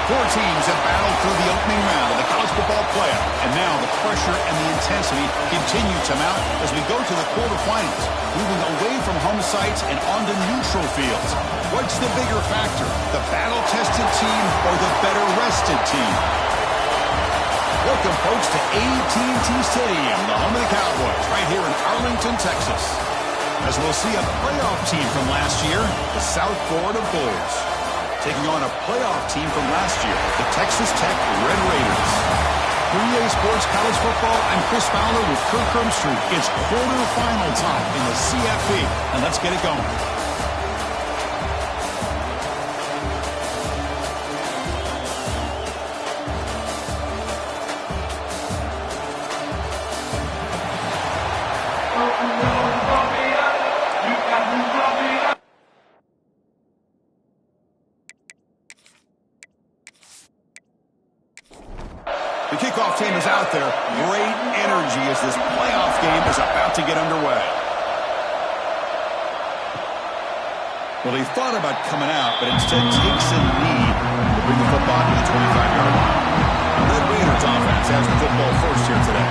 Four teams have battled through the opening round of the college football playoff, and now the pressure and the intensity continue to mount as we go to the quarterfinals, moving away from home sites and onto neutral fields. What's the bigger factor, the battle-tested team or the better-rested team? Welcome, folks, to AT&T Stadium, the home of the Cowboys, right here in Arlington, Texas, as we'll see a playoff team from last year, the South Florida Bulls, taking on a playoff team from last year, the Texas Tech Red Raiders. For EA Sports College Football, I'm Chris Fowler with Kirk Herbstreit. It's quarterfinal time in the CFP, and let's get it going. The kickoff team is out there. Great energy as this playoff game is about to get underway. Well, he thought about coming out, but instead takes a knee to bring the football to the 25-yard line. The Red Raiders offense has the football first here today.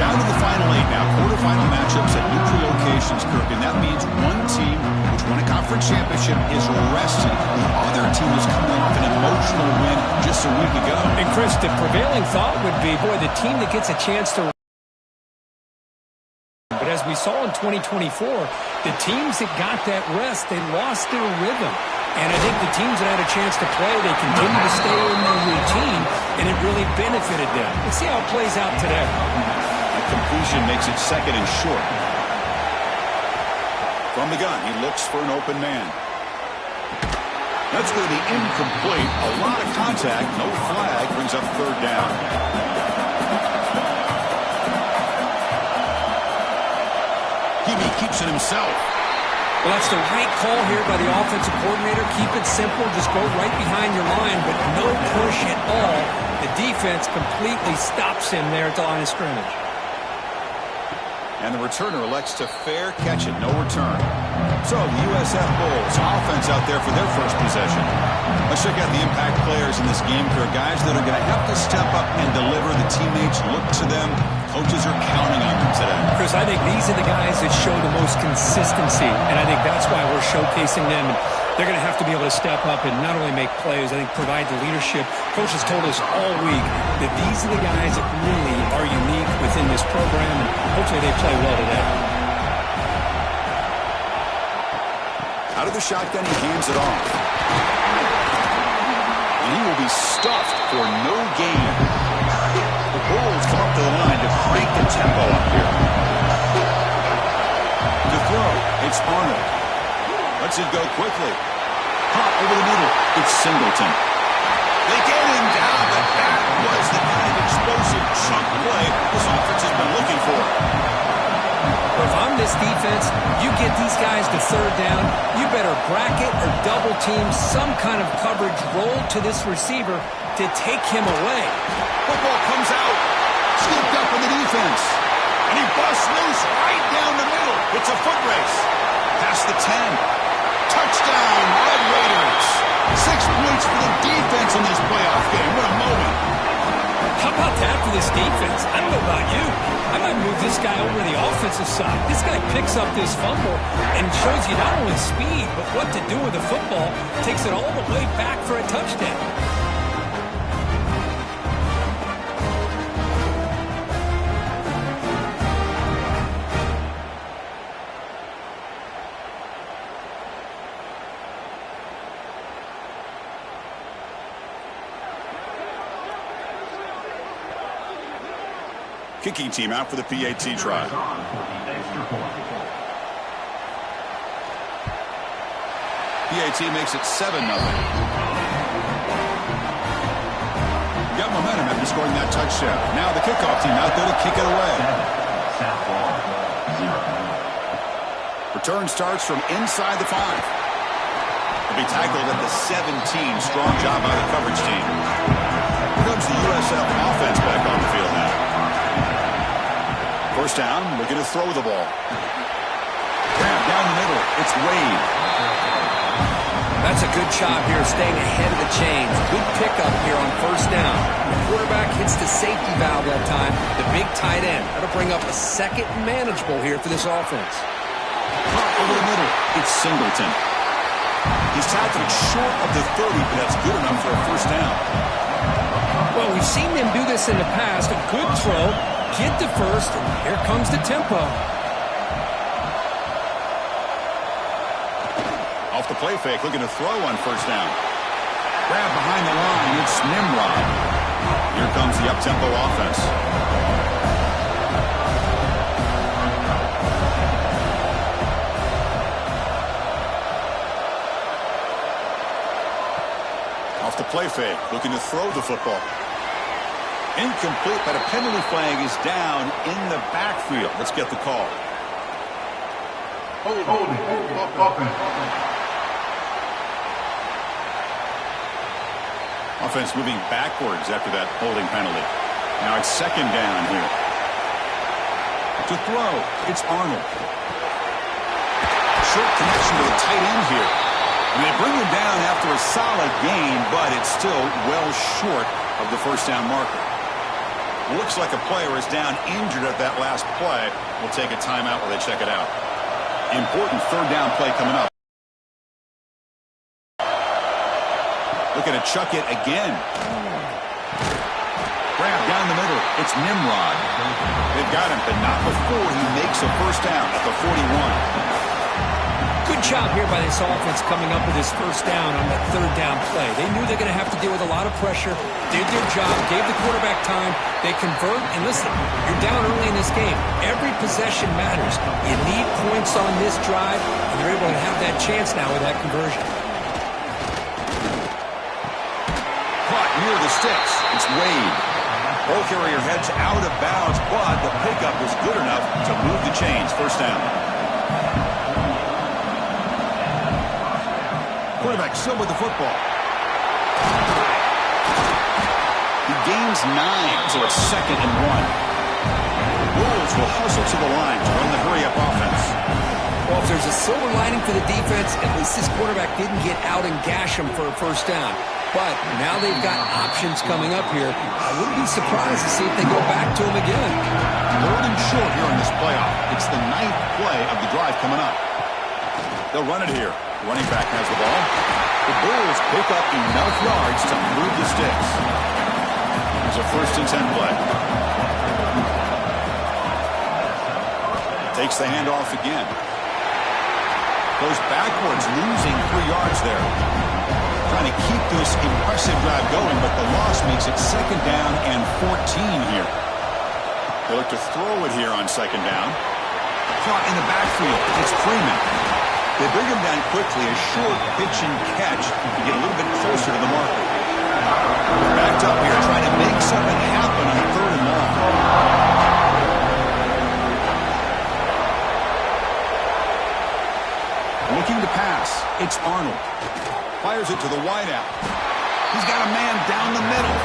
Down to the final 8 now. Quarterfinal matchups at neutral locations, Kirk, and that means one team which won a conference championship is rested. The other team is coming off an emotional win just a week ago. And Chris, the prevailing thought would be, boy, the team that gets a chance to... But as we saw in 2024, the teams that got that rest, they lost their rhythm. And I think the teams that had a chance to play, they continue to stay in their routine, and it really benefited them. Let's see how it plays out today. A completion makes it second and short. From the gun, he looks for an open man. That's going to be incomplete. A lot of contact. No flag. Brings up third down. He keeps it himself. Well, that's the right call here by the offensive coordinator. Keep it simple. Just go right behind your line, but no push at all. The defense completely stops him there at the line of scrimmage. And the returner elects to fair catch it. No return. So the USF Bulls offense out there for their first possession. Let's check out the impact players in this game, Kirk. Guys that are going to have to step up and deliver. The teammates look to them. Coaches are counting on them today. Chris, I think these are the guys that show the most consistency, and I think that's why we're showcasing them. And they're going to have to be able to step up and not only make plays, I think provide the leadership. Coach has told us all week that these are the guys that really are unique within this program, and hopefully they play well today. Out of the shotgun, he hands it off. And he will be stuffed for no gain. The Bulls come up to the line to crank the tempo up here. To throw, it's Arnold. Lets it go quickly. Hop over the middle. It's Singleton. They get him down, but that was the kind of explosive chunk play this offense has been looking for. If I'm this defense, you get these guys to third down, you better bracket or double team some kind of coverage roll to this receiver to take him away. Football comes out, scooped up in the defense, and he busts loose right down the middle. It's a foot race. Past the 10. Touchdown, Red Raiders. 6 points for the defense in this playoff game. What a moment. How about that for this defense? I don't know about you. I might move this guy over to the offensive side. This guy picks up this fumble and shows you not only speed, but what to do with the football. Takes it all the way back for a touchdown. Kicking team out for the PAT try. PAT makes it 7-0. Got momentum after scoring that touchdown. Now the kickoff team out there to kick it away. Return starts from inside the 5. He'll be tackled at the 17. Strong job by the coverage team. Here comes the USF offense back on the field now. First down, looking to throw the ball. Grab down the middle. It's Wade. That's a good job here, staying ahead of the chains. Good pickup here on first down. The quarterback hits the safety valve that time, the big tight end. That'll bring up a second and manageable here for this offense. Over the middle, it's Singleton. He's tackled short of the 30, but that's good enough for a first down. Well, we've seen them do this in the past. A good throw, get to first, and here comes the tempo. Off the play fake, looking to throw on first down. Grab behind the line, it's Nimrod. Here comes the up-tempo offense. Off the play fake, looking to throw the football. Incomplete, but a penalty flag is down in the backfield. Let's get the call. Offense moving backwards after that holding penalty. Now it's second down here. To throw, it's Arnold. Short connection to the tight end here. And they bring him down after a solid gain, but it's still well short of the first down marker. Looks like a player is down injured at that last play. We'll take a timeout while they check it out. Important third down play coming up. Looking to chuck it again. Grab down the middle. It's Nimrod. They've got him, but not before he makes a first down at the 41. Good job here by this offense coming up with his first down on that third down play. They knew they're going to have to deal with a lot of pressure, did their job, gave the quarterback time, they convert, and listen, you're down early in this game. Every possession matters. You need points on this drive, and they're able to have that chance now with that conversion. Caught near the sticks. It's Wade. Ball carrier heads out of bounds, but the pickup is good enough to move the chains. First down. Quarterback still with the football. He gains 9, so it's second and 1. Wolves will hustle to the line to run the hurry-up offense. Well, if there's a silver lining for the defense, at least this quarterback didn't get out and gash him for a first down. But now they've got options coming up here. I wouldn't be surprised to see if they go back to him again. Third and short here in this playoff. It's the 9th play of the drive coming up. They'll run it here. Running back has the ball. The Bulls pick up enough yards to move the sticks. There's a first and 10 play. Takes the handoff again. Goes backwards, losing 3 yards there. Trying to keep this impressive drive going, but the loss makes it second down and 14 here. They look to throw it here on second down. Caught in the backfield. It's Freeman. They bring him down quickly, a short pitch and catch to get a little bit closer to the marker. They're backed up here trying to make something happen on third and long. Looking to pass, it's Arnold. Fires it to the wideout. He's got a man down the middle.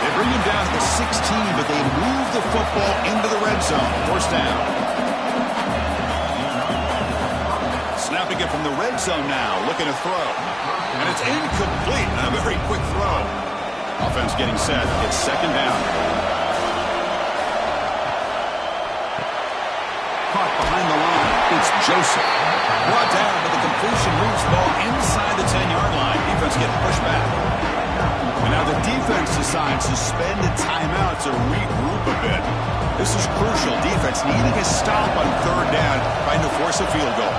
They bring him down to the 16, but they move the football into the red zone. First down. Snapping it from the red zone now, looking to throw. And it's incomplete, and a very quick throw. Offense getting set. It's second down. Caught behind the line. It's Joseph. Brought down, but the completion moves the ball inside the 10-yard line. Defense getting pushed back. And now the defense decides to spend a timeout to regroup a bit. This is crucial. Defense needing a stop on third down, trying to force a field goal.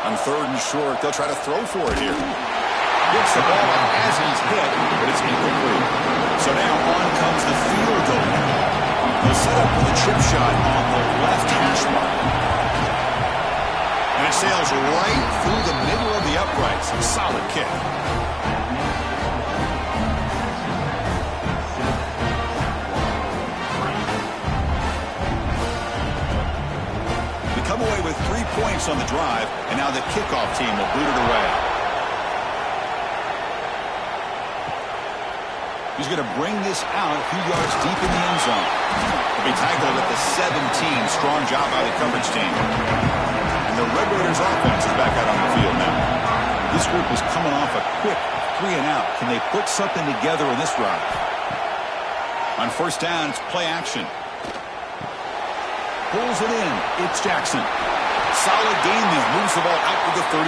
On third and short, they'll try to throw for it here. Gets the ball up as he's hit, but it's incomplete. So now on comes the field goal. They'll set up with a chip shot on the left hash mark. And it sails right through the middle of the uprights. A solid kick. Come away with 3 points on the drive, and now the kickoff team will boot it away. He's going to bring this out a few yards deep in the end zone. He'll be tackled at the 17. Strong job by the coverage team. And the Red Raiders offense is back out on the field now. This group is coming off a quick 3-and-out. Can they put something together in this drive? On first down, it's play action. Pulls it in. It's Jackson. Solid gain there. Moves the ball out to the 32.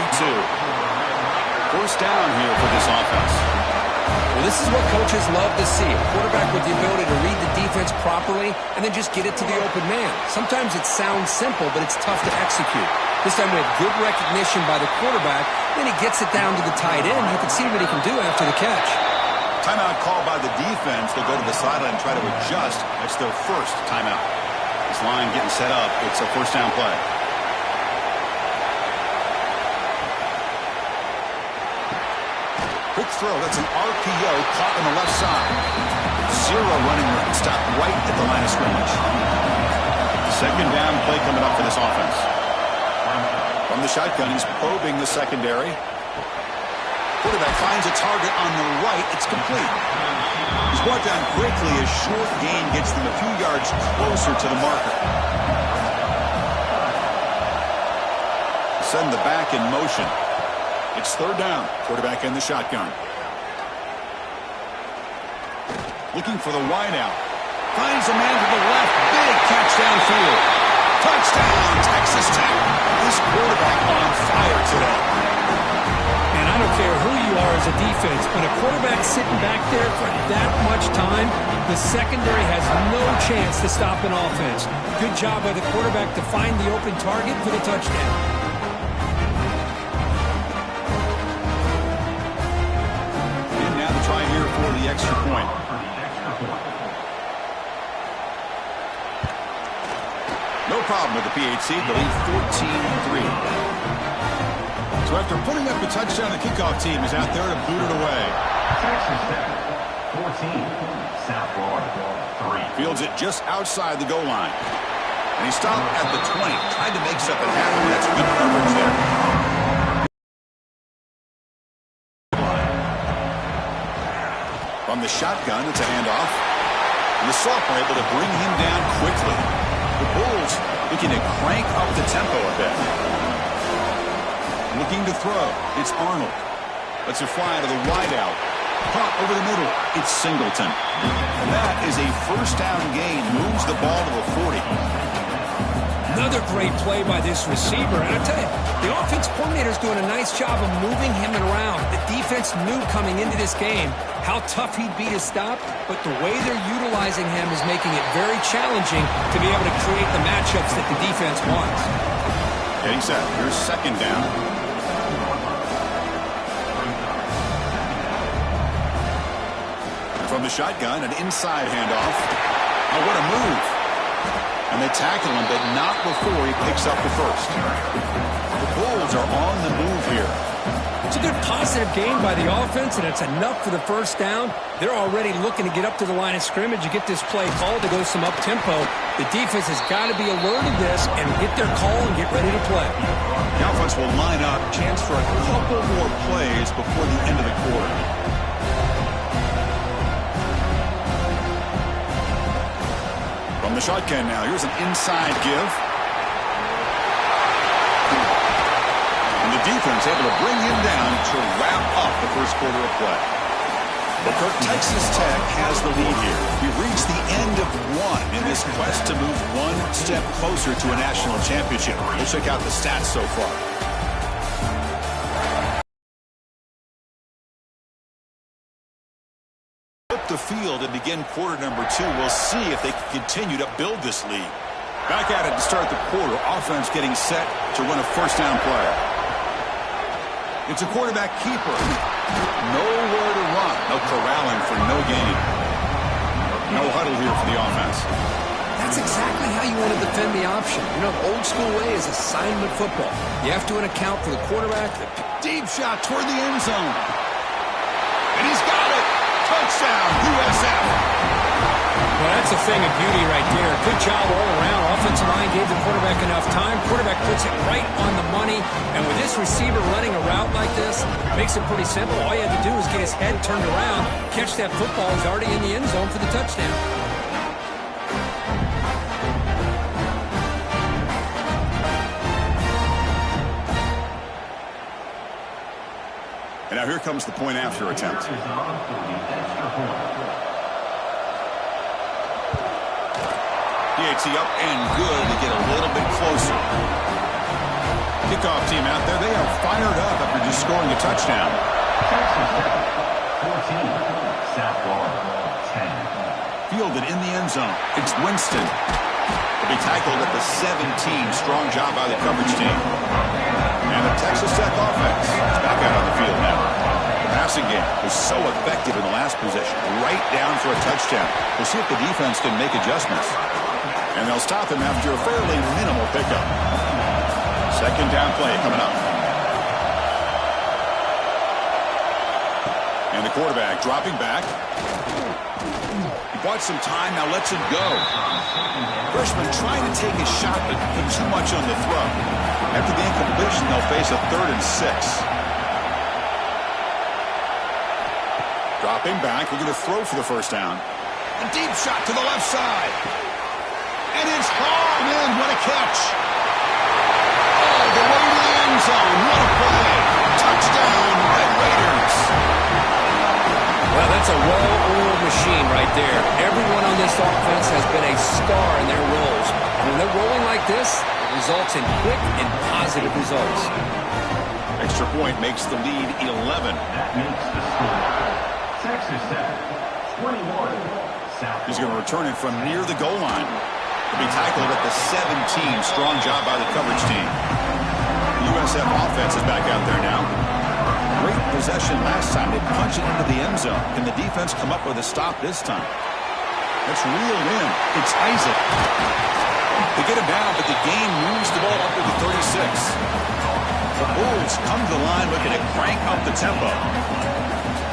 First down here for this offense. Well, this is what coaches love to see. A quarterback with the ability to read the defense properly and then just get it to the open man. Sometimes it sounds simple, but it's tough to execute. This time we have good recognition by the quarterback. Then he gets it down to the tight end. You can see what he can do after the catch. Timeout called by the defense. They'll go to the sideline and try to adjust. It's their first timeout. This line getting set up. It's a first down play. Quick throw. That's an RPO caught on the left side. Zero running room. Stopped right at the line of scrimmage. Second down play coming up for this offense. From the shotgun, he's probing the secondary. Quarterback finds a target on the right. It's complete. He's brought down quickly. A short gain gets them a few yards closer to the marker. Send the back in motion. It's third down. Quarterback in the shotgun. Looking for the wideout. Finds a man to the left. Big catch downfield. Touchdown, Texas Tech. This quarterback on fire today. And I don't care who you are as a defense, when a quarterback's sitting back there for that much time, the secondary has no chance to stop an offense. Good job by the quarterback to find the open target for the touchdown. And now the try here for the extra point. No problem with the PHC. They lead 14-3. So after putting up a touchdown, the kickoff team is out there to boot it away. Texas Tech, 14, South Florida, 3. Fields it just outside the goal line. And he stopped at the 20. Tried to make something happen. That's good coverage there. From the shotgun, it's a handoff. And the sophomore able to bring him down quickly. The Bulls looking to crank up the tempo a bit. Looking to throw. It's Arnold. Lets it fly to the wideout. Pop over the middle. It's Singleton. And that is a first down gain. Moves the ball to the 40. Another great play by this receiver. And I tell you, the offense coordinator is doing a nice job of moving him around. The defense knew coming into this game how tough he'd be to stop, but the way they're utilizing him is making it very challenging to be able to create the matchups that the defense wants. Getting set. Here's second down. From the shotgun, an inside handoff. Oh, what a move. And they tackle him, but not before he picks up the first. The Bulls are on the move here. It's a good positive gain by the offense, and it's enough for the first down. They're already looking to get up to the line of scrimmage and get this play called to go some up-tempo. The defense has got to be alert of this and get their call and get ready to play. The offense will line up. Chance for a couple more plays before the end of the quarter. From the shotgun now. Here's an inside give. And the defense able to bring him down to wrap up the first quarter of play. But Texas Tech has the lead here. We've reached the end of one in this quest to move one step closer to a national championship. Let's check out the stats so far. Flip the field and begin quarter number 2. We'll see if they can continue to build this lead. Back at it to start the quarter. Offense getting set to run a first down play. It's a quarterback keeper. Nowhere to run. No corralling for no gain. No huddle here for the offense. That's exactly how you want to defend the option. You know, the old school way is assignment football. You have to account for the quarterback. Deep shot toward the end zone. And he's got it. Touchdown, USF. Well, that's a thing of beauty right there. Good job all around. Offensive line gave the quarterback enough time. Quarterback puts it right on the money. And with this receiver running a route like this, it makes it pretty simple. All you had to do was get his head turned around, catch that football. He's already in the end zone for the touchdown. And now here comes the point after attempt. DHC up and good to get a little bit closer. Kickoff team out there, they are fired up after just scoring a touchdown. Texas Tech, 14. South Florida, 10. Fielded in the end zone. It's Winston. Will be tackled at the 17. Strong job by the coverage team. And the Texas Tech offense is back out on the field now. The passing game was so effective in the last possession. Right down for a touchdown. We'll see if the defense can make adjustments. And they'll stop him after a fairly minimal pickup. Second down play coming up. And the quarterback dropping back. He bought some time, now lets it go. Freshman trying to take a shot, but put too much on the throw. After the incompletion, they'll face a 3rd and 6. Dropping back, we're going to throw for the first down. A deep shot to the left side. And it's hauled in. What a catch. All the way to the end zone. What a play. Touchdown, Red Raiders. Well, that's a well-oiled machine right there. Everyone on this offense has been a star in their roles. And when they're rolling like this, it results in quick and positive results. Extra point makes the lead 11. That makes the score. Texas Tech, 21. South. He's going to return it from near the goal line. He'll be tackled at the 17. Strong job by the coverage team. The USF offense is back out there now. Great possession last time. They punch it into the end zone. Can the defense come up with a stop this time? That's reeled in. It's Isaac. They get him down, but the game moves the ball up to the 36. The Bulls come to the line looking to crank up the tempo.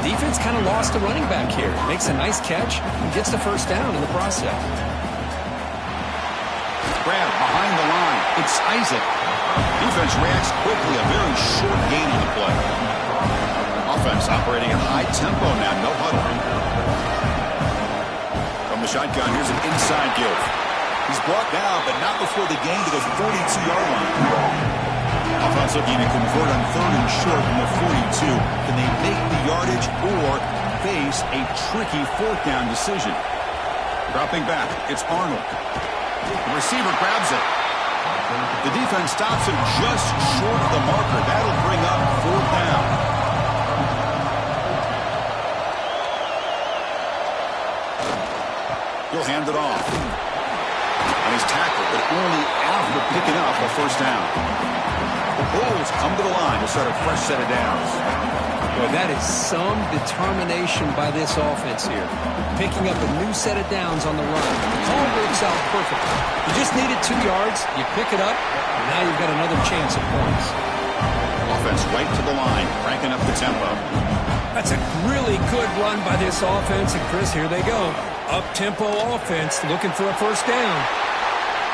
Defense kind of lost a running back here. Makes a nice catch and gets the first down in the process. Grab behind the line. It's Isaac. Defense reacts quickly. A very short gain on the play. Offense operating at high tempo now. No huddle. From the shotgun, here's an inside give. He's brought down, but not before the gain to the 42-yard line. Offense looking to convert on 3rd and short from the 42. Can they make the yardage or face a tricky 4th down decision? Dropping back, it's Arnold. The receiver grabs it. The defense stops him just short of the marker. That'll bring up 4th down. He'll hand it off. And he's tackled, but only after picking up a 1st down. The Bulls come to the line to start a fresh set of downs. Boy, that is some determination by this offense here. Picking up a new set of downs on the run. The call works out perfectly. You just needed 2 yards, you pick it up, and now you've got another chance at points. Offense right to the line, cranking up the tempo. That's a really good run by this offense, and Chris, here they go. Up-tempo offense looking for a 1st down.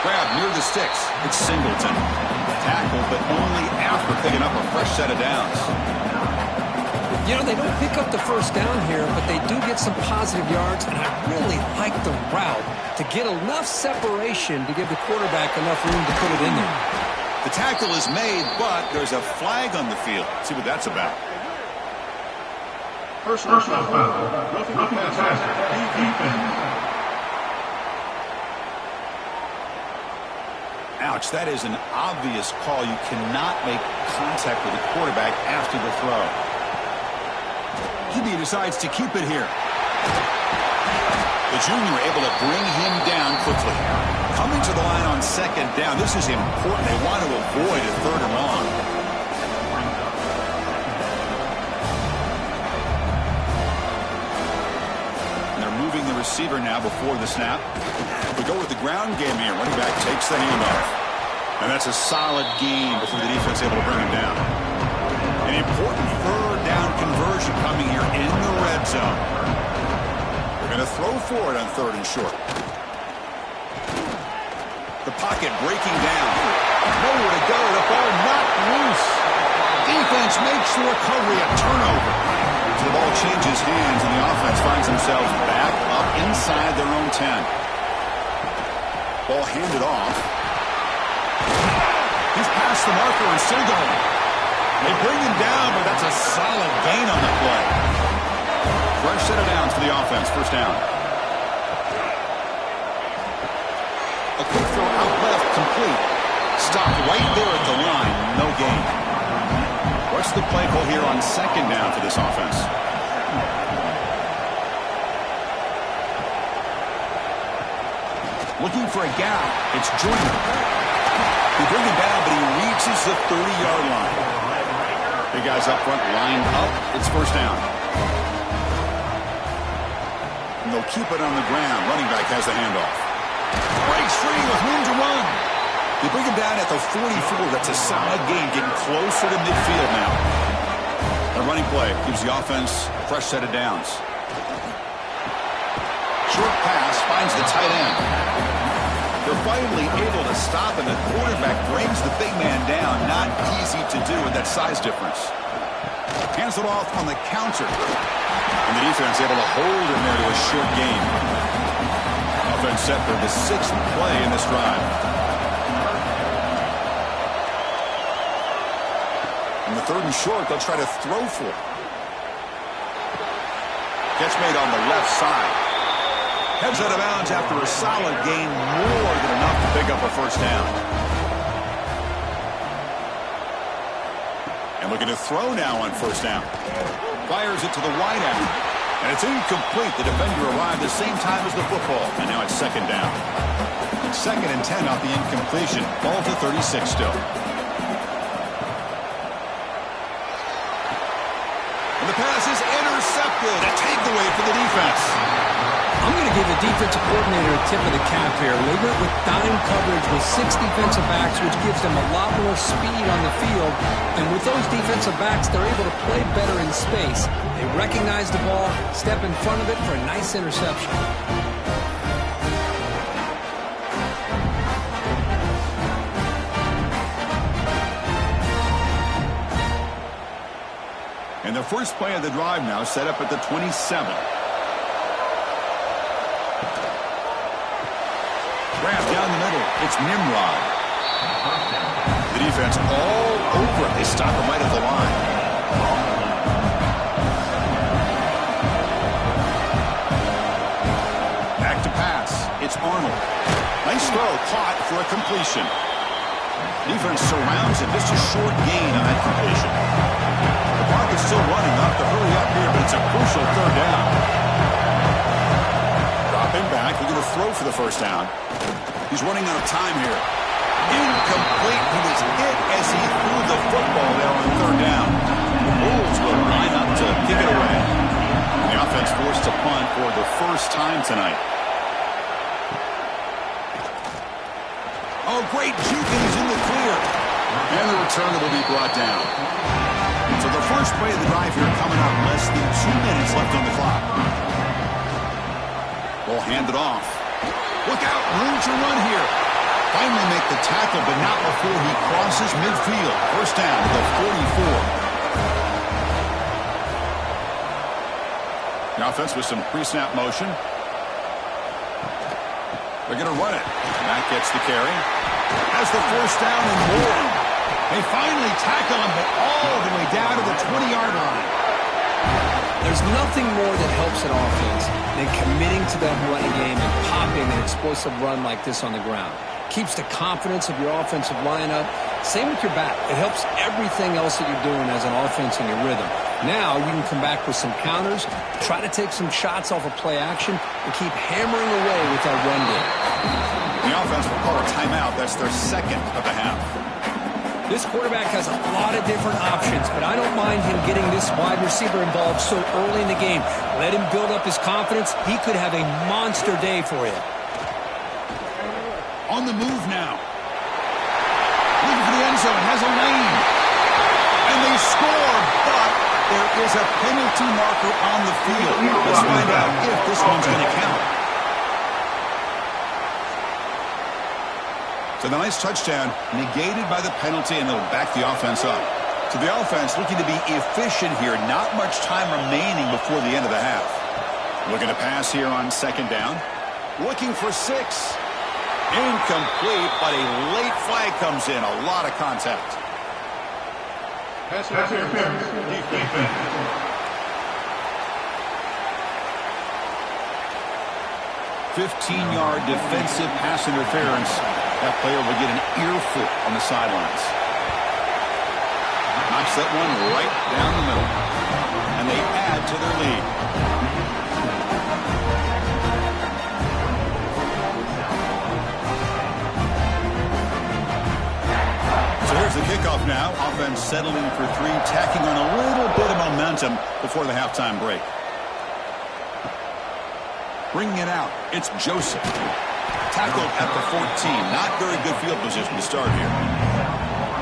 Grab near the sticks. It's Singleton. Tackle, but only after picking up a fresh set of downs. You know, they don't pick up the 1st down here, but they do get some positive yards, and I really like the route to get enough separation to give the quarterback enough room to put it in there. The tackle is made, but there's a flag on the field. Let's see what that's about. Personal foul. Roughing the passer. Defense. Ouch, that is an obvious call. You cannot make contact with the quarterback after the throw. He decides to keep it here. The junior able to bring him down quickly. Coming to the line on 2nd down. This is important. They want to avoid a 3rd and long. And they're moving the receiver now before the snap. We go with the ground game here. Running back takes the handoff. And that's a solid gain before the defense able to bring him down. An important 3rd down conversion coming here in the red zone. They're going to throw for it on 3rd and short. The pocket breaking down. Nowhere to go. The ball knocked loose. Defense makes the recovery a turnover. So the ball changes hands and the offense finds themselves back up inside their own 10. Ball handed off. He's past the marker and still going. They bring him down, but that's a solid gain it's first down. A quick throw out left, complete. Stopped right there at the line, no gain. What's the play call here on second down for this offense? Looking for a gap. It's Joyner. They bring him down, but he reaches the 30-yard line. Big guys up front lined up. It's first down. And they'll keep it on the ground. Running back has the handoff. Breaks free with room to run. They bring him down at the 44. That's a solid gain, getting closer to midfield now. A running play gives the offense a fresh set of downs. Short pass finds the tight end. They're finally able to stop, and the quarterback brings the big man down. Not easy to do with that size difference. Hands it off on the counter. And the defense able to hold him there to a short gain. Offense set for the 6th play in this drive. And the 3rd and short, they'll try to throw for. Catch made on the left side. Heads out of bounds after a solid gain, more than enough to pick up a first down. And looking to throw now on first down. Fires it to the wide end. And it's incomplete. The defender arrived the same time as the football. And now it's second down. 2nd and 10 off the incompletion. Ball to 36 still. And the pass is intercepted. A takeaway for the defense. I'm going to give the defensive coordinator a tip of the cap here. They went with dime coverage with 6 defensive backs, which gives them a lot more speed on the field. And with those defensive backs, they're able to play better in space. They recognize the ball, step in front of it for a nice interception. And the first play of the drive now set up at the 27. Draft down the middle. It's Nimrod. The defense all over it. They stop him right at the line. Back to pass. It's Arnold. Nice throw. Caught for a completion. Defense surrounds him. Just a short gain on that completion. The clock is still running. Not to hurry up here, but it's a crucial 3rd down. Dropping back. We're going to throw for the first down. He's running out of time here. Incomplete. He was hit as he threw the football there on 3rd down. The Bulls will line up to kick it away. And the offense forced to punt for the first time tonight. Oh, great juke, and he's in the clear. And the return will be brought down. So the first play of the drive here coming up. Less than 2 minutes left on the clock. Ball handed off. Look out, room to run here. Finally make the tackle, but not before he crosses midfield. First down to the 44. The offense with some pre-snap motion. They're going to run it. Matt gets the carry. Has the first down and more. They finally tackle him, but all the way down to the 20-yard line. There's nothing more that helps an offense than committing to that running game and popping an explosive run like this on the ground. Keeps the confidence of your offensive lineup. Same with your back. It helps everything else that you're doing as an offense in your rhythm. Now you can come back with some counters, try to take some shots off of play action, and keep hammering away with that run game. The offense will call a timeout. That's their 2nd of the half. This quarterback has a lot of different options, but I don't mind him getting this wide receiver involved so early in the game. Let him build up his confidence. He could have a monster day for you. On the move now. Looking for the end zone. Has a lane. And they score, but there is a penalty marker on the field. Let's find out if this one's going to count. So the nice touchdown negated by the penalty, and it'll back the offense up. So the offense looking to be efficient here. Not much time remaining before the end of the half. Looking to pass here on 2nd down. Looking for 6. Incomplete, but a late flag comes in. A lot of contact. Pass interference. Defense. 15-yard defensive pass interference. That player will get an earful on the sidelines. Knocks that one right down the middle. And they add to their lead. So here's the kickoff now. Offense settling for 3, tacking on a little bit of momentum before the halftime break. Bringing it out, it's Joseph. Tackled at the 14. Not very good field position to start here.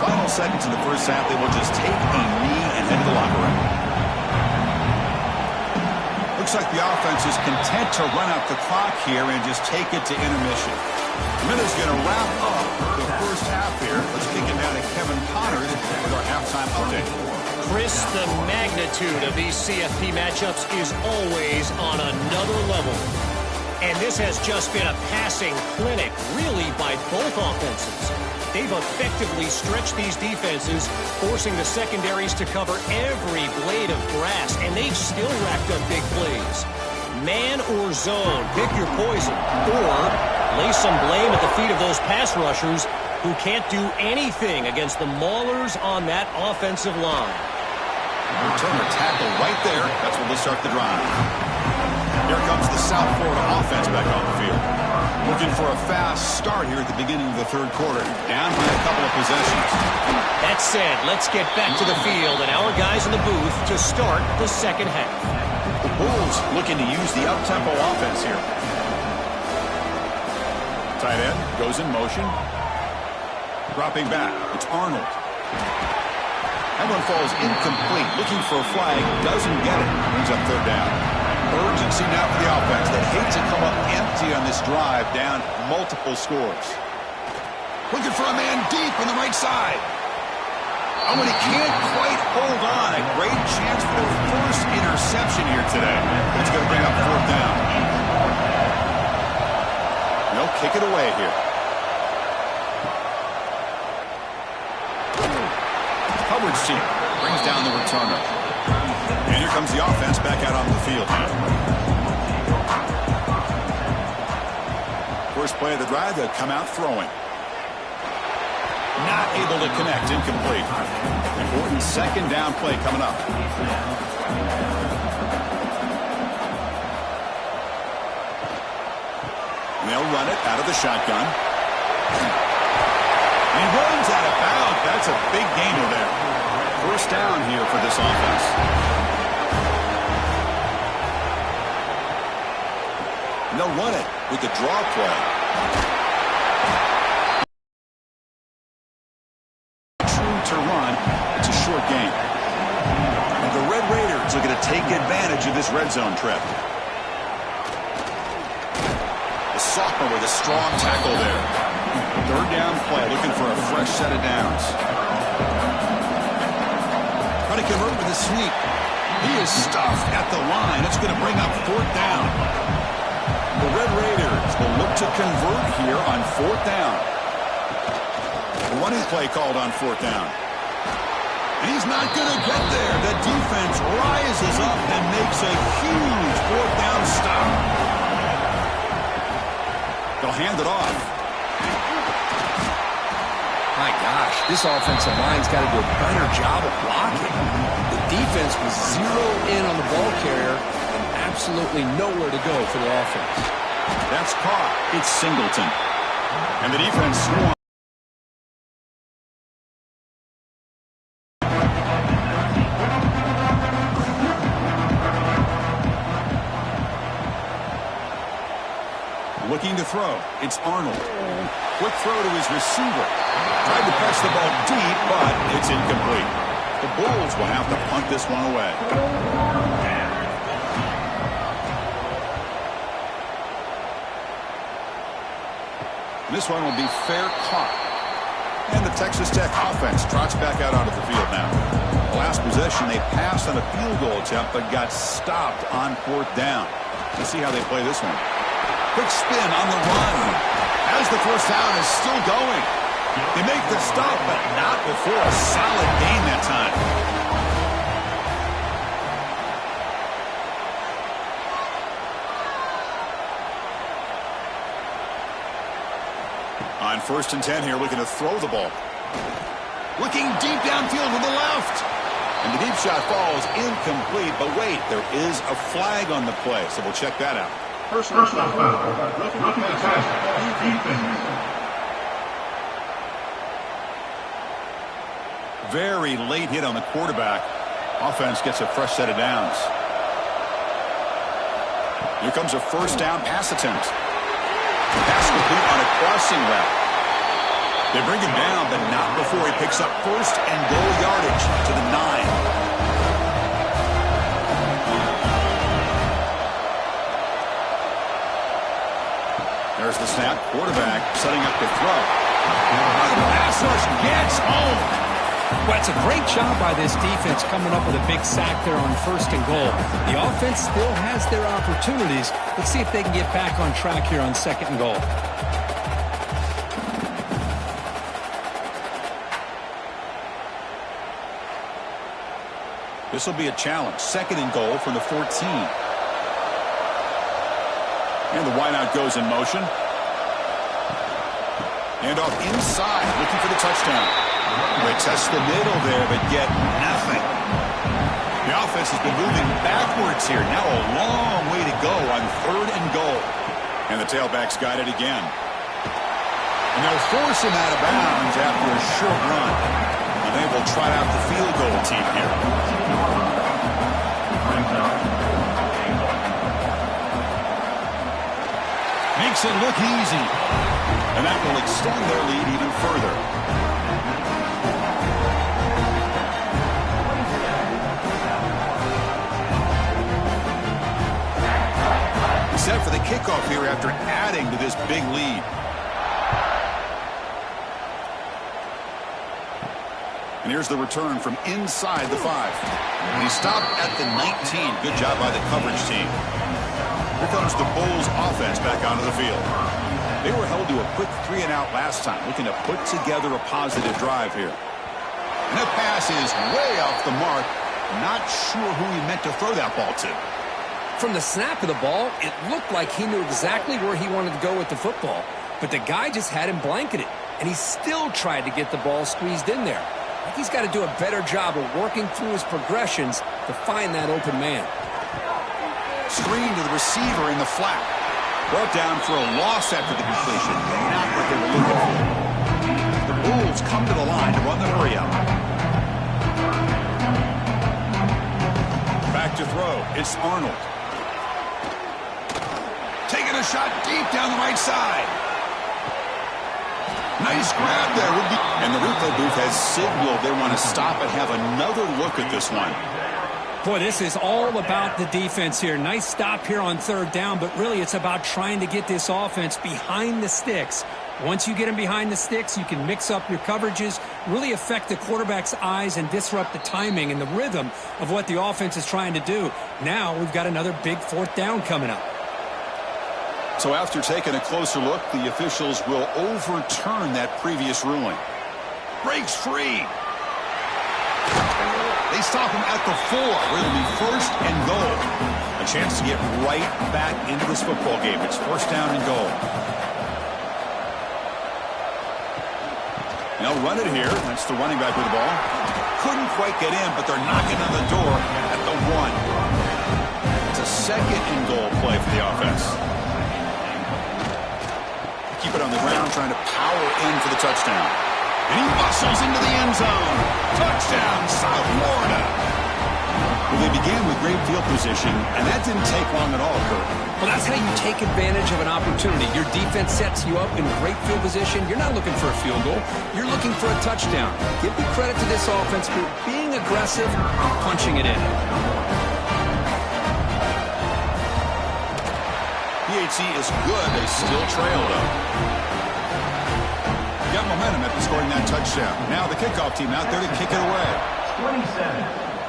Final seconds in the first half, they will just take a knee and head to the locker room. Looks like the offense is content to run out the clock here and just take it to intermission. The minute's going to wrap up the first half here. Let's kick it down to Kevin Connors with our halftime update. Chris, the magnitude of these CFP matchups is always on another level. And this has just been a passing clinic, really, by both offenses. They've effectively stretched these defenses, forcing the secondaries to cover every blade of grass, and they've still racked up big plays. Man or zone, pick your poison, or lay some blame at the feet of those pass rushers who can't do anything against the maulers on that offensive line. Returner tackle right there. That's where they'll start the drive. Here comes the South Florida offense back on the field. Looking for a fast start here at the beginning of the third quarter. Down by a couple of possessions. That said, let's get back to the field and our guys in the booth to start the second half. The Bulls looking to use the up-tempo offense here. Tight end goes in motion. Dropping back. It's Arnold. That one falls incomplete. Looking for a flag. Doesn't get it. Brings up third down. Urgency now for the offense. They hate to come up empty on this drive, down multiple scores. Looking for a man deep on the right side. Oh, and he can't quite hold on. A great chance for their first interception here today. It's going to bring up fourth down. They'll kick it away here. Coverage team brings down the returner. And here comes the offense back out on the field. First play of the drive, they'll come out throwing. Not able to connect, incomplete. Important second down play coming up. And they'll run it out of the shotgun. He runs out of bounds. That's a big gainer there. First down here for this offense. And they'll run it with the draw play. True to run. It's a short game. And the Red Raiders are going to take advantage of this red zone trip. The sophomore with a strong tackle there. Third down play, looking for a fresh set of downs. Trying to convert with a sweep. He is stuffed at the line. It's going to bring up fourth down. The Red Raiders will look to convert here on fourth down. The running play called on fourth down. And he's not going to get there. The defense rises up and makes a huge fourth down stop. They'll hand it off. My gosh, this offensive line's got to do a better job of blocking. The defense was zeroed in on the ball carrier and absolutely nowhere to go for the offense. That's caught. It's Singleton. And the defense swarmed. Looking to throw. It's Arnold. Quick throw to his receiver. Tried to press the ball deep, but it's incomplete. The Bulls will have to punt this one away. This one will be fair caught. And the Texas Tech offense trots back out onto the field now. Last possession, they passed on a field goal attempt, but got stopped on fourth down. Let's see how they play this one. Quick spin on the run. As the first down is still going. They make the stop, but not before a solid gain that time. On 1st and 10 here, looking to throw the ball. Looking deep downfield to the left. And the deep shot falls incomplete. But wait, there is a flag on the play, so we'll check that out. Personal foul. Rookie attack. Defense. Very late hit on the quarterback. Offense gets a fresh set of downs. Here comes a 1st down pass attempt. Pass complete on a crossing route. They bring him down, but not before he picks up 1st and goal yardage to the 9. There's the snap. Quarterback setting up to throw. The pass rush gets home. Well, it's a great job by this defense coming up with a big sack there on 1st and goal. The offense still has their opportunities. Let's see if they can get back on track here on 2nd and goal. This will be a challenge. 2nd and goal from the 14. And the wideout goes in motion. And off inside, looking for the touchdown. They test the middle there, but get nothing. The offense has been moving backwards here. Now a long way to go on 3rd and goal. And the tailback's got it again. And they'll force him out of bounds after a short run. And they will try out the field goal team here. Makes it look easy. And that will extend their lead even further. Set for the kickoff here after adding to this big lead. And here's the return from inside the 5. And he stopped at the 19. Good job by the coverage team. Here comes the Bulls offense back onto the field. They were held to a quick 3-and-out last time, looking to put together a positive drive here. And the pass is way off the mark. Not sure who he meant to throw that ball to. From the snap of the ball, it looked like he knew exactly where he wanted to go with the football. But the guy just had him blanketed, and he still tried to get the ball squeezed in there. I think he's got to do a better job of working through his progressions to find that open man. Screen to the receiver in the flat. Brought down for a loss after the completion. Not what they were looking for. The Bulls come to the line to run the hurry up. Back to throw. It's Arnold. Taking a shot deep down the right side. Nice grab there. And the replay booth has signaled they want to stop and have another look at this one. Boy, this is all about the defense here. Nice stop here on 3rd down, but really it's about trying to get this offense behind the sticks. Once you get them behind the sticks, you can mix up your coverages, really affect the quarterback's eyes and disrupt the timing and the rhythm of what the offense is trying to do. Now we've got another big 4th down coming up. So after taking a closer look, the officials will overturn that previous ruling. Breaks free. They stop him at the 4, where it'll be 1st and goal. A chance to get right back into this football game. It's 1st down and goal. They'll run it here. That's the running back with the ball. Couldn't quite get in, but they're knocking on the door at the 1. It's a 2nd and goal play for the offense. Keep it on the ground, trying to power in for the touchdown. And he muscles into the end zone. Touchdown, South Florida. Well, they began with great field position, and that didn't take long at all, Kurt. Well, that's how you take advantage of an opportunity. Your defense sets you up in great field position. You're not looking for a field goal. You're looking for a touchdown. Give the credit to this offense for being aggressive and punching it in. PHC is good. They still trail, though. Got momentum after scoring that touchdown. Now the kickoff team out there to kick it away. 27,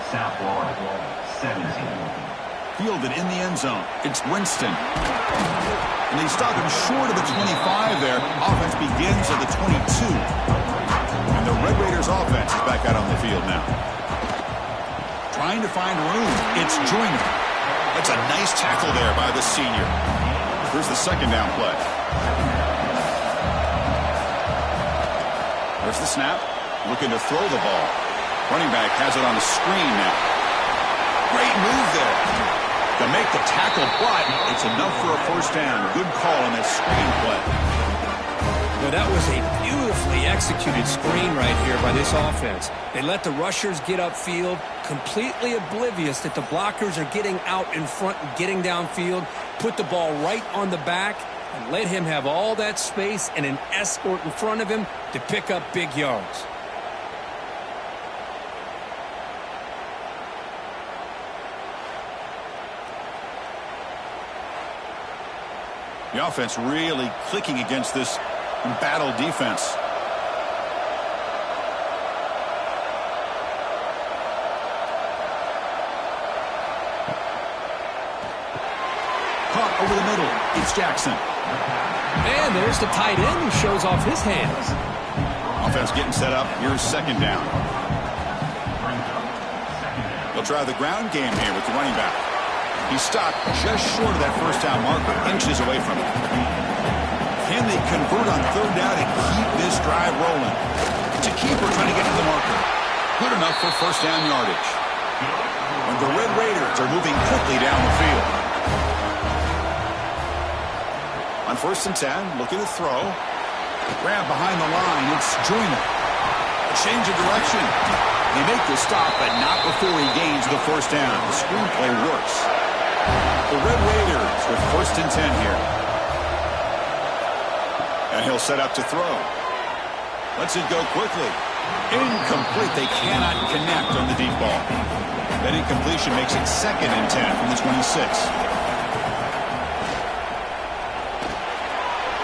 South Florida, 17. Fielded in the end zone. It's Winston. And they stop him short of the 25 there. Offense begins at the 22. And the Red Raiders offense is back out on the field now. Trying to find room. It's Joyner. That's a nice tackle there by the senior. Here's the 2nd down play. There's the snap. Looking to throw the ball. Running back has it on the screen now. Great move there to make the tackle, but it's enough for a first down. Good call on that screen play. Well, that was a beautifully executed screen right here by this offense. They let the rushers get upfield, completely oblivious that the blockers are getting out in front and getting downfield, put the ball right on the back, and let him have all that space and an escort in front of him to pick up big yards. The offense really clicking against this embattled defense. Caught over the middle. It's Jackson. And there's the tight end who shows off his hands. Offense getting set up. Here's second down. They'll try the ground game here with the running back. He's stopped just short of that first down marker, inches away from it. Can they convert on third down and keep this drive rolling? It's a keeper trying to get to the marker. Good enough for first down yardage. And the Red Raiders are moving quickly down the field. On 1st and 10, looking to throw. Grab behind the line. It's Joyner. A change of direction. They make the stop, but not before he gains the first down. The screenplay works. The Red Raiders with 1st and 10 here. And he'll set up to throw. Lets it go quickly. Incomplete. They cannot connect on the deep ball. That incompletion makes it 2nd and 10 from the 26.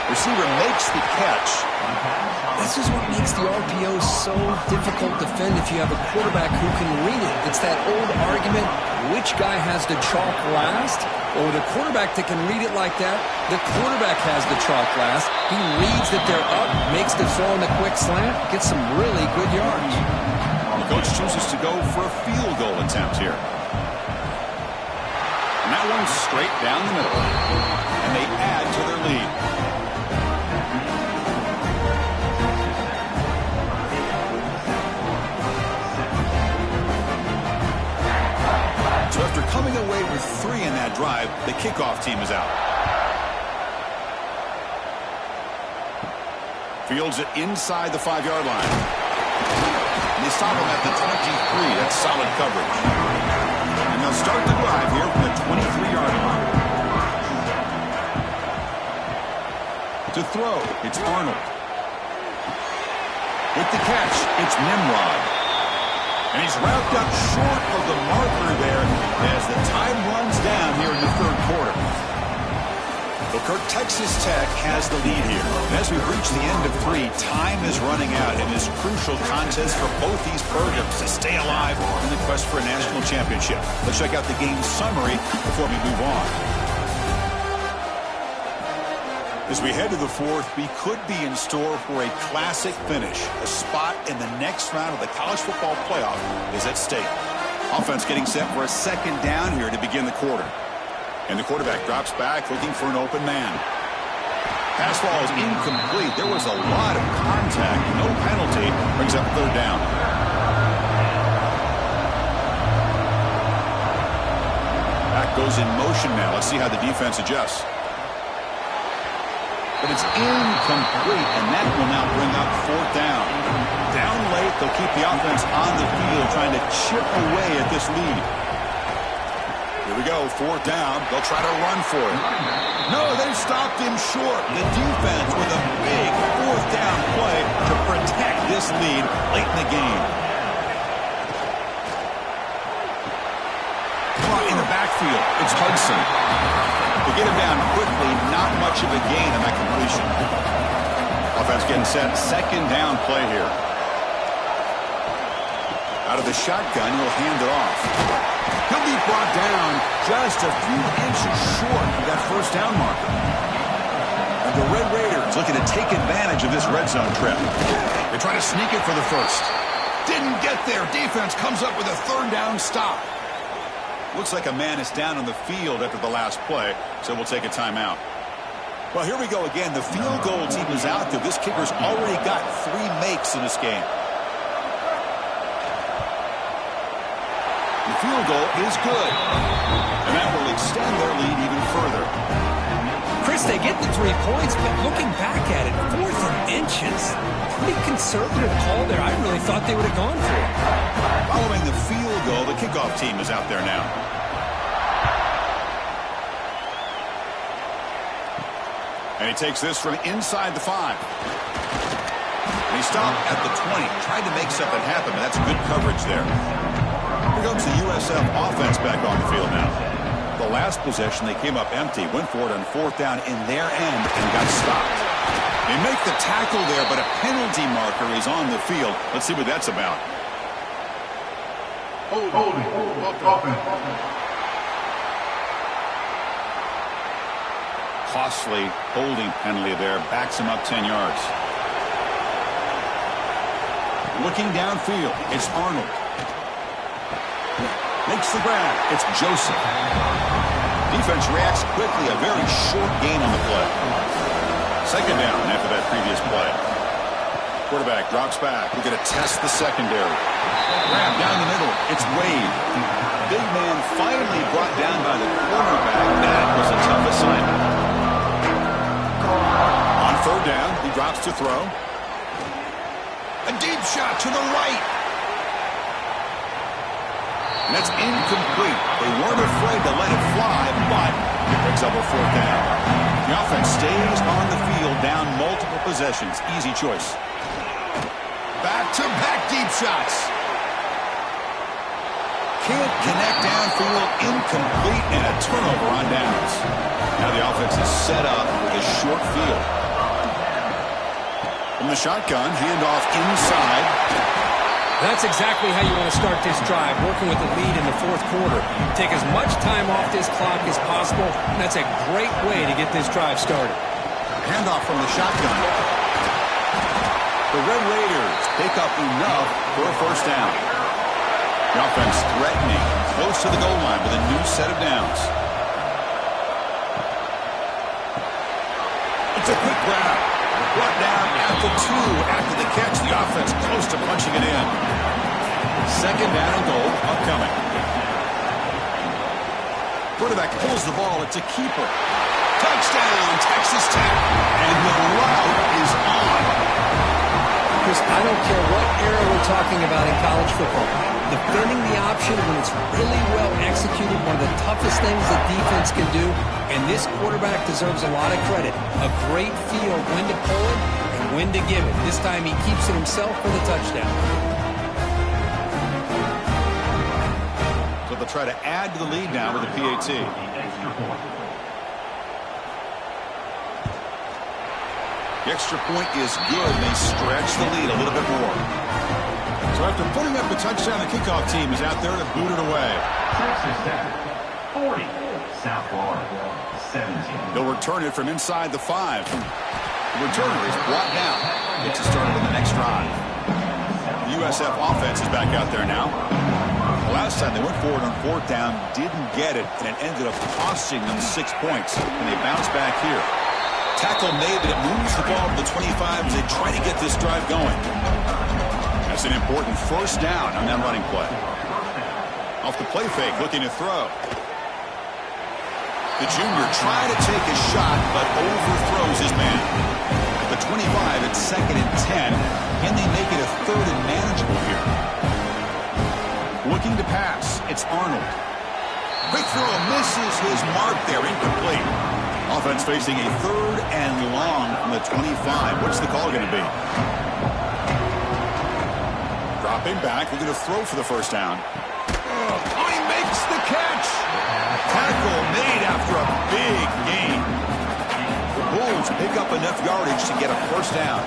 Receiver makes the catch. This is what makes the RPO so difficult to defend if you have a quarterback who can read it. It's that old argument, which guy has the chalk last? Or the quarterback that can read it like that, the quarterback has the chalk last. He reads that they're up, makes the throw in the quick slant, gets some really good yards. The coach chooses to go for a field goal attempt here. And that one's straight down the middle. And they add to their lead. So after coming away with 3 in that drive, the kickoff team is out. Fields it inside the 5-yard line. And they stop him at the 23. That's solid coverage. And they'll start the drive here from the 23-yard line. To throw, it's Arnold. With the catch, it's Nimrod. And he's wrapped up short of the marker there as the time runs down here in the 3rd quarter. Well, Texas Tech has the lead here. And as we reach the end of 3, time is running out in this crucial contest for both these programs to stay alive in the quest for a national championship. Let's check out the game summary before we move on. As we head to the 4th, we could be in store for a classic finish. A spot in the next round of the college football playoff is at stake. Offense getting set for a 2nd down here to begin the quarter. And the quarterback drops back looking for an open man. Pass ball is incomplete. There was a lot of contact. No penalty. Brings up 3rd down. Back goes in motion now. Let's see how the defense adjusts. But it's incomplete, and that will now bring up 4th down. Down late, they'll keep the offense on the field, trying to chip away at this lead. Here we go, 4th down. They'll try to run for it. No, they stopped him short. The defense with a big 4th down play to protect this lead late in the game. Caught in the backfield, it's Hudson. To get him down quickly, not much of a gain on that completion. Offense getting set, 2nd down play here. Out of the shotgun, he'll hand it off. He'll be brought down just a few inches short of that 1st down marker. And the Red Raiders looking to take advantage of this red zone trip. They try to sneak it for the 1st. Didn't get there. Defense comes up with a 3rd down stop. Looks like a man is down on the field after the last play, so we'll take a timeout. Well, here we go again. The field goal team is out there. This kicker's already got 3 makes in this game. The field goal is good. And that will extend their lead even further. Chris, they get the 3 points, but looking back at it, 4th and inches. Pretty conservative call there. I really thought they would have gone for it. Following the field goal, the kickoff team is out there now. And he takes this from inside the 5. And he stopped at the 20. Tried to make something happen, but that's good coverage there. Here comes the USF offense back on the field now. The last possession, they came up empty, went for it on 4th down in their end, and got stopped. They make the tackle there, but a penalty marker is on the field. Let's see what that's about. Holding. Costly holding penalty there. Backs him up 10 yards. Looking downfield, it's Arnold. Makes the grab. It's Joseph. Defense reacts quickly. A very short gain on the play. 2nd down after that previous play. Quarterback drops back. We're going to test the secondary. Grab down the middle. It's Wade. Big man finally brought down by the cornerback. That was a tough assignment. On 3rd down, he drops to throw. A deep shot to the right. And that's incomplete. They weren't afraid to let it fly, but it picks up a 4th down. The offense stays on the field, down multiple possessions. Easy choice. Back-to-back deep shots. Can't connect downfield, incomplete, and a turnover on downs. Now the offense is set up with a short field. From the shotgun, handoff inside. That's exactly how you want to start this drive, working with the lead in the 4th quarter. Take as much time off this clock as possible, and that's a great way to get this drive started. Handoff from the shotgun. The Red Raiders pick up enough for a 1st down. The offense threatening, close to the goal line with a new set of downs. It's a quick grab. Brought down at the 2 after the catch. The offense close to punching it in. 2nd down and goal upcoming. Quarterback pulls the ball. It's a keeper. Touchdown, Texas Tech. And the route is on. Chris, I don't care what era we're talking about in college football. Defending the option when it's really well executed, one of the toughest things that defense can do, and this quarterback deserves a lot of credit. A great feel of when to pull it and when to give it. This time he keeps it himself for the touchdown. So they'll try to add to the lead now with the PAT. The extra point is good, and they stretch the lead a little bit more. So after putting up a touchdown, the kickoff team is out there to boot it away. Texas Tech, 40. South Florida, 17. They'll return it from inside the 5. The returner is brought down. Gets it started on the next drive. The USF offense is back out there now. The last time they went forward on 4th down, didn't get it, and it ended up costing them 6 points. And they bounce back here. Tackle made, but it moves the ball to the 25 as they try to get this drive going. That's an important 1st down on that running play. Off the play fake, looking to throw. The junior trying to take a shot, but overthrows his man. At the 25, it's 2nd and 10. Can they make it a 3rd and manageable here? Looking to pass, it's Arnold. Quick throw, misses his mark there, incomplete. Offense facing a 3rd and long from the 25. What's the call going to be? Dropping back, looking to throw for the 1st down. Oh, he makes the catch! Tackle made after a big gain. The Bulls pick up enough yardage to get a 1st down.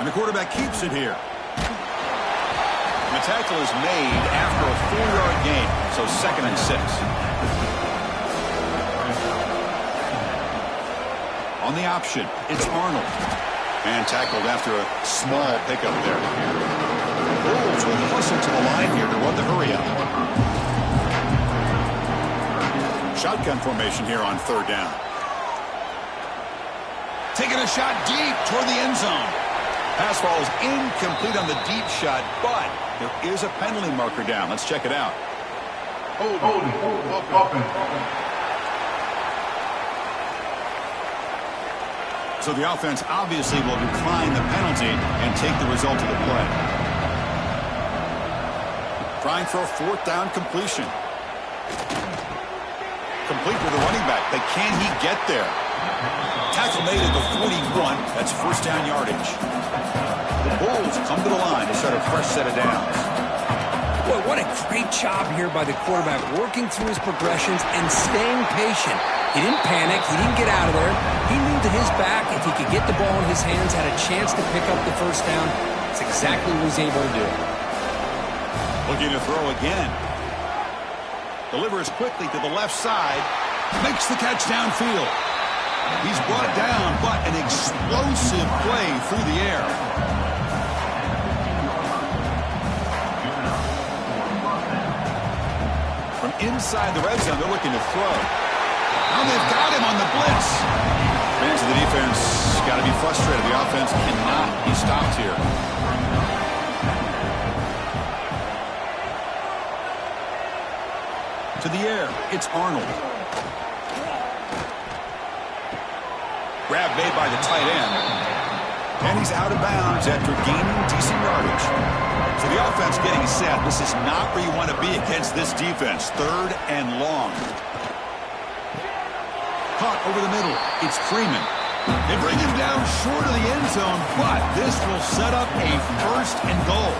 And the quarterback keeps it here. And the tackle is made after a 4-yard gain, so 2nd and 6. On the option, it's Arnold. And tackled after a small pickup there. Bulls will hustle to the line here to run the hurry-up. Shotgun formation here on 3rd down. taking a shot deep toward the end zone. Pass ball is incomplete on the deep shot, but there is a penalty marker down. Let's check it out. So the offense obviously will decline the penalty and take the result of the play. Trying for a fourth down completion. Complete with the running back, but can he get there? Tackle made at the 41. That's first down yardage. The Bulls come to the line to start a fresh set of downs. Boy, what a great job here by the quarterback, working through his progressions and staying patient. He didn't panic. He didn't get out of there. He knew that his back, if he could get the ball in his hands, had a chance to pick up the first down. That's exactly what he was able to do. Looking to throw again. Delivers quickly to the left side. Makes the catch downfield. He's brought down, but an explosive play through the air. From inside the red zone, they're looking to throw. Now they've got him on the blitz. Fans of the defense got to be frustrated. The offense cannot be stopped here. To the air, it's Arnold. Grab made by the tight end. And he's out of bounds after gaining decent yardage. So the offense getting set. This is not where you want to be against this defense. Third and long. Caught over the middle. It's Freeman. They bring him down short of the end zone, but this will set up a first and goal.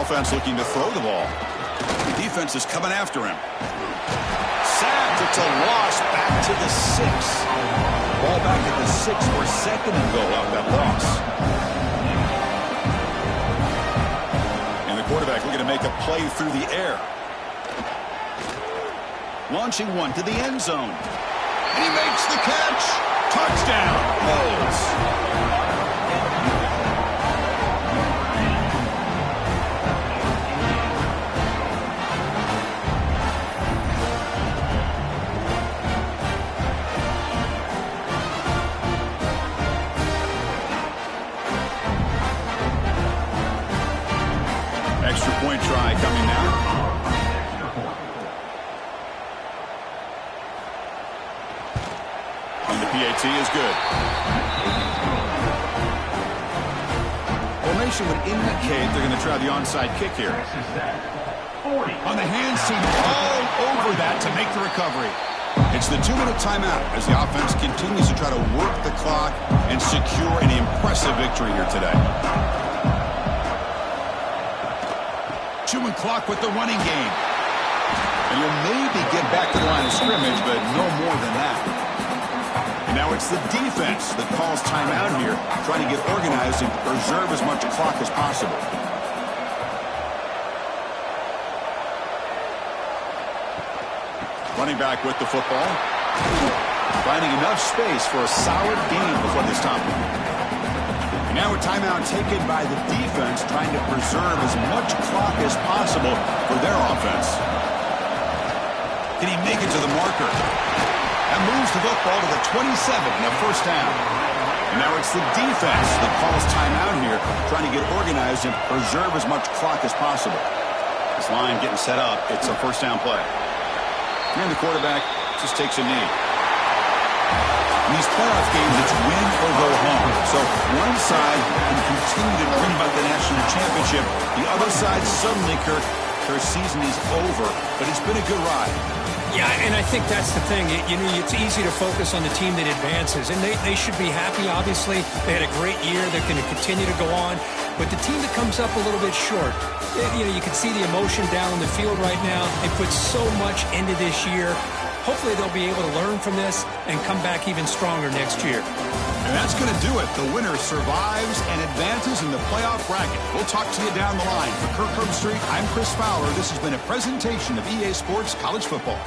Offense looking to throw the ball. The defense is coming after him. Sacked. It's a loss back to the 6. Ball back at the 6 for second and goal out that loss. And the quarterback looking to make a play through the air. Launching one to the end zone. And he makes the catch. Touchdown, Bulls. Extra point try coming now. And the PAT is good. Formation would indicate they're going to try the onside kick here. On the hands team, all over that to make the recovery. It's the 2-minute timeout as the offense continues to try to work the clock and secure an impressive victory here today. Chewing clock with the running game. And you'll maybe get back to the line of scrimmage, but no more than that. And now it's the defense that calls timeout here, trying to get organized and preserve as much clock as possible. Running back with the football. Finding enough space for a solid gain before they stop him. Now a timeout taken by the defense, trying to preserve as much clock as possible for their offense. Can he make it to the marker? That moves the football to the 27 and a first down. And now it's the defense that calls timeout here, trying to get organized and preserve as much clock as possible. This line getting set up. It's a first down play. And the quarterback just takes a knee. In these playoff games, it's win or go home. So one side can continue to dream about the national championship. The other side suddenly, Kirk, their season is over. But it's been a good ride. Yeah, and I think that's the thing. You know, it's easy to focus on the team that advances. And they should be happy, obviously. They had a great year. They're going to continue to go on. But the team that comes up a little bit short, you know, you can see the emotion down on the field right now. They put so much into this year. Hopefully they'll be able to learn from this and come back even stronger next year. And that's going to do it. The winner survives and advances in the playoff bracket. We'll talk to you down the line. For Kirk Herbstreit, I'm Chris Fowler. This has been a presentation of EA Sports College Football.